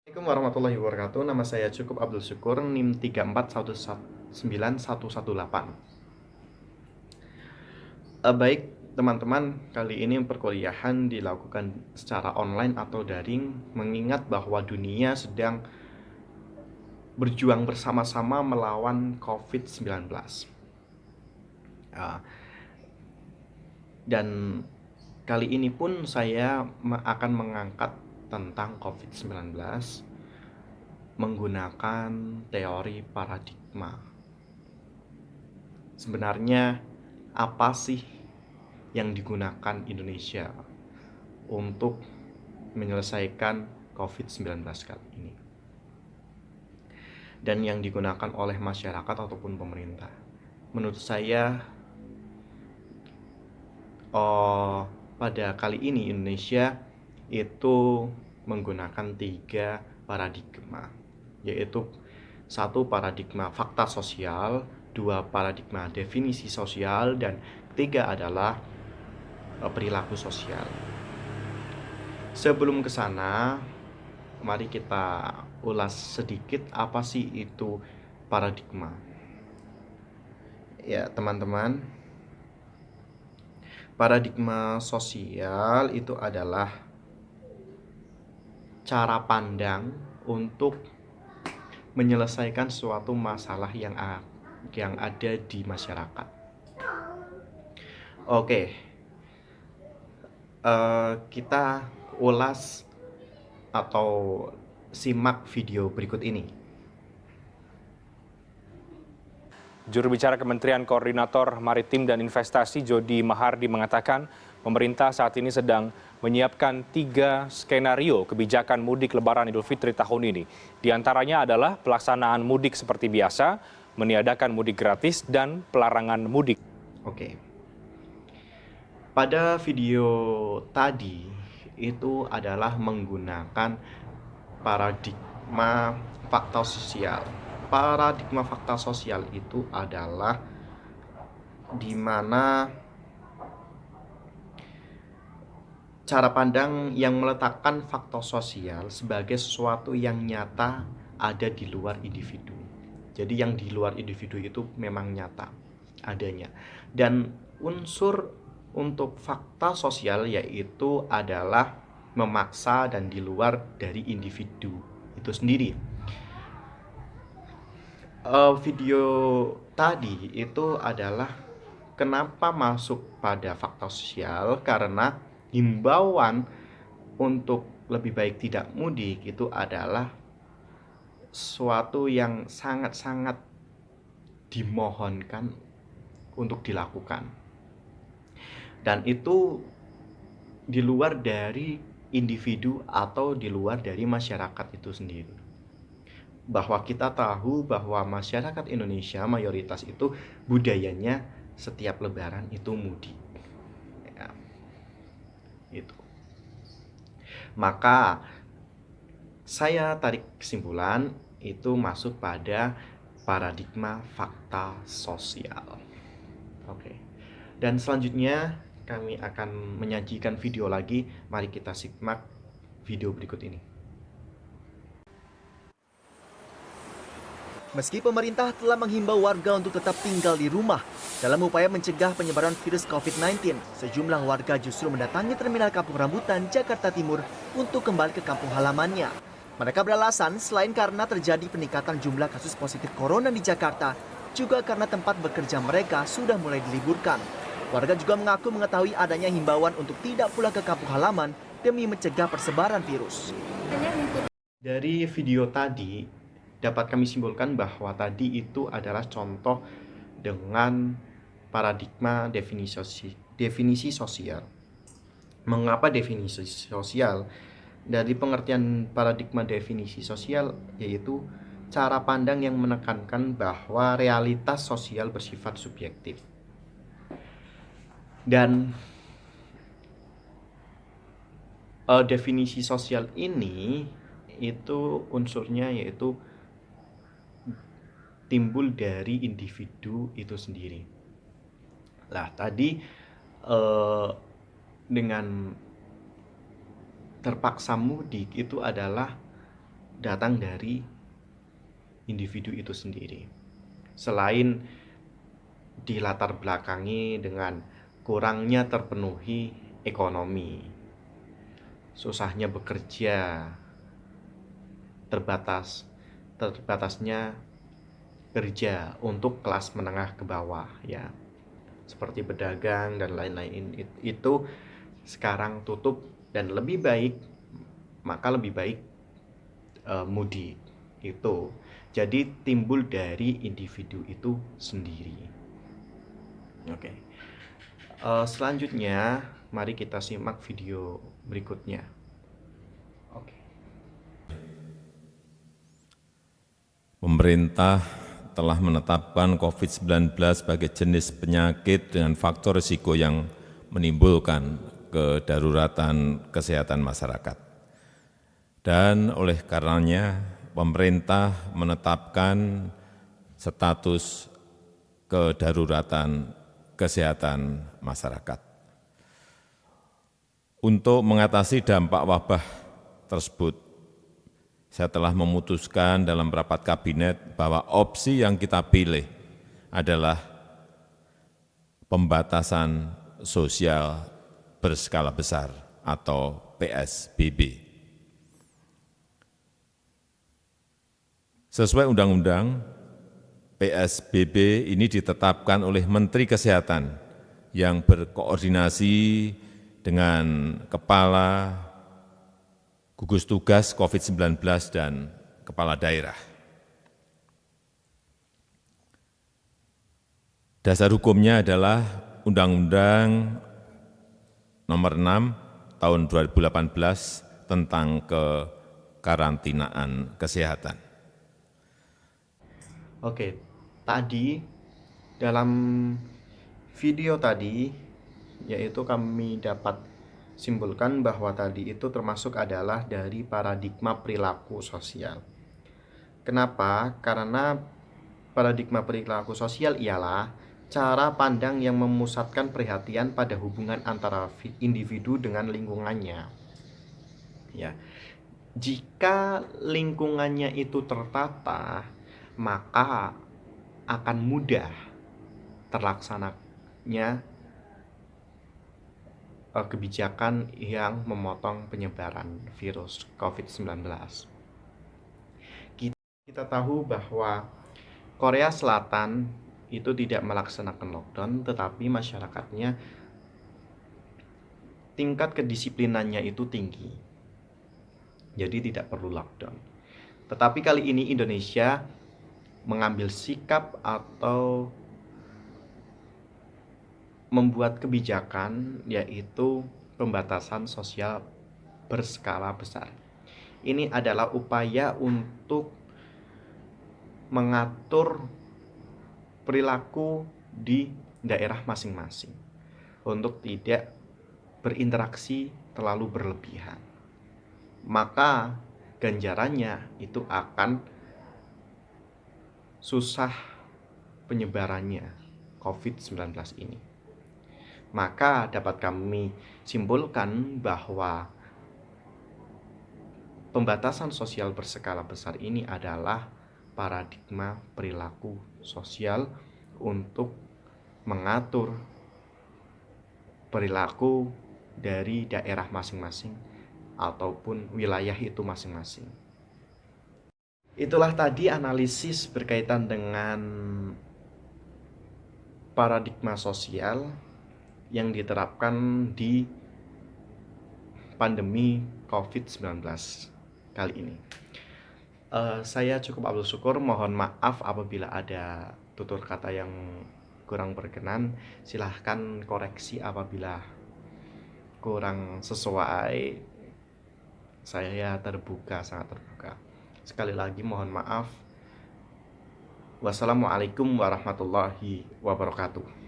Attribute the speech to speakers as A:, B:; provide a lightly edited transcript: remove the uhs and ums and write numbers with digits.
A: Assalamualaikum warahmatullahi wabarakatuh. Nama saya Cukup Abdul Syukur, NIM 34919118. Baik, teman-teman, kali ini perkuliahan dilakukan secara online atau daring, mengingat bahwa dunia sedang berjuang bersama-sama melawan COVID-19. Uh, dan kali ini pun saya akan mengangkat tentang COVID-19 menggunakan teori paradigma. Sebenarnya apa sih yang digunakan Indonesia untuk menyelesaikan COVID-19 kali ini, dan yang digunakan oleh masyarakat ataupun pemerintah? Menurut saya, pada kali ini Indonesia itu menggunakan 3 paradigma, yaitu 1 paradigma fakta sosial, 2 paradigma definisi sosial, dan 3 adalah perilaku sosial. Sebelum ke sana, mari kita ulas sedikit apa sih itu paradigma. Ya, teman-teman, paradigma sosial itu adalah cara pandang untuk menyelesaikan suatu masalah yang ada di masyarakat. Oke, kita ulas atau simak video berikut ini.
B: Juru bicara Kementerian Koordinator Maritim dan Investasi Jody Mahardi mengatakan pemerintah saat ini sedang menyiapkan 3 skenario kebijakan mudik Lebaran Idul Fitri tahun ini. Di antaranya adalah pelaksanaan mudik seperti biasa, meniadakan mudik gratis, dan pelarangan mudik.
A: Oke. Pada video tadi itu adalah menggunakan paradigma fakta sosial. Paradigma fakta sosial itu adalah di mana cara pandang yang meletakkan faktor sosial sebagai sesuatu yang nyata ada di luar individu. Jadi yang di luar individu itu memang nyata adanya. Dan unsur untuk fakta sosial yaitu adalah memaksa dan di luar dari individu itu sendiri. Video tadi itu adalah kenapa masuk pada fakta sosial, karena himbauan untuk lebih baik tidak mudik itu adalah suatu yang sangat-sangat dimohonkan untuk dilakukan, dan itu di luar dari individu atau di luar dari masyarakat itu sendiri. Bahwa kita tahu bahwa masyarakat Indonesia mayoritas itu budayanya setiap lebaran itu mudik ya, itu. Maka saya tarik kesimpulan itu masuk pada paradigma fakta sosial. Oke. Dan selanjutnya kami akan menyajikan video lagi. Mari kita simak video berikut ini.
C: Meski pemerintah telah menghimbau warga untuk tetap tinggal di rumah, dalam upaya mencegah penyebaran virus COVID-19, sejumlah warga justru mendatangi Terminal Kampung Rambutan, Jakarta Timur untuk kembali ke kampung halamannya. Mereka beralasan selain karena terjadi peningkatan jumlah kasus positif corona di Jakarta, juga karena tempat bekerja mereka sudah mulai diliburkan. Warga juga mengaku mengetahui adanya himbauan untuk tidak pulang ke kampung halaman demi mencegah persebaran virus.
A: Dari video tadi dapat kami simpulkan bahwa tadi itu adalah contoh dengan paradigma definisi sosial. Mengapa definisi sosial? Dari pengertian paradigma definisi sosial yaitu cara pandang yang menekankan bahwa realitas sosial bersifat subjektif. Dan definisi sosial ini itu unsurnya yaitu timbul dari individu itu sendiri. Nah, tadi dengan terpaksa mudik itu adalah datang dari individu itu sendiri. Selain dilatar belakangi dengan kurangnya terpenuhi ekonomi, susahnya bekerja, terbatasnya kerja untuk kelas menengah ke bawah ya, seperti pedagang dan lain-lain itu sekarang tutup dan lebih baik mudik itu. Jadi timbul dari individu itu sendiri. Oke. Selanjutnya mari kita simak video berikutnya. Oke.
D: Pemerintah telah menetapkan COVID-19 sebagai jenis penyakit dengan faktor risiko yang menimbulkan kedaruratan kesehatan masyarakat. Dan oleh karenanya, pemerintah menetapkan status kedaruratan kesehatan masyarakat. Untuk mengatasi dampak wabah tersebut, saya telah memutuskan dalam rapat kabinet bahwa opsi yang kita pilih adalah pembatasan sosial berskala besar atau PSBB. Sesuai undang-undang, PSBB ini ditetapkan oleh Menteri Kesehatan yang berkoordinasi dengan Kepala Gugus Tugas COVID-19 dan Kepala Daerah. Dasar hukumnya adalah Undang-Undang Nomor 6 Tahun 2018 tentang kekarantinaan kesehatan.
A: Oke, tadi dalam video tadi yaitu kami dapat simpulkan bahwa tadi itu termasuk adalah dari paradigma perilaku sosial. Kenapa? Karena paradigma perilaku sosial ialah cara pandang yang memusatkan perhatian pada hubungan antara individu dengan lingkungannya. Ya. Jika lingkungannya itu tertata, maka akan mudah terlaksananya kebijakan yang memotong penyebaran virus COVID-19. Kita tahu bahwa Korea Selatan itu tidak melaksanakan lockdown, tetapi masyarakatnya tingkat kedisiplinannya itu tinggi. Jadi tidak perlu lockdown. Tetapi kali ini Indonesia mengambil sikap atau membuat kebijakan yaitu pembatasan sosial berskala besar. Ini adalah upaya untuk mengatur perilaku di daerah masing-masing untuk tidak berinteraksi terlalu berlebihan. Maka ganjarannya itu akan susah penyebarannya COVID-19 ini. Maka dapat kami simpulkan bahwa pembatasan sosial berskala besar ini adalah paradigma perilaku sosial untuk mengatur perilaku dari daerah masing-masing ataupun wilayah itu masing-masing. Itulah tadi analisis berkaitan dengan paradigma sosial yang diterapkan di pandemi COVID-19 kali ini. Saya cukup bersyukur, mohon maaf apabila ada tutur kata yang kurang berkenan. Silahkan koreksi apabila kurang sesuai. Saya terbuka, sangat terbuka. Sekali lagi mohon maaf. Wassalamualaikum warahmatullahi wabarakatuh.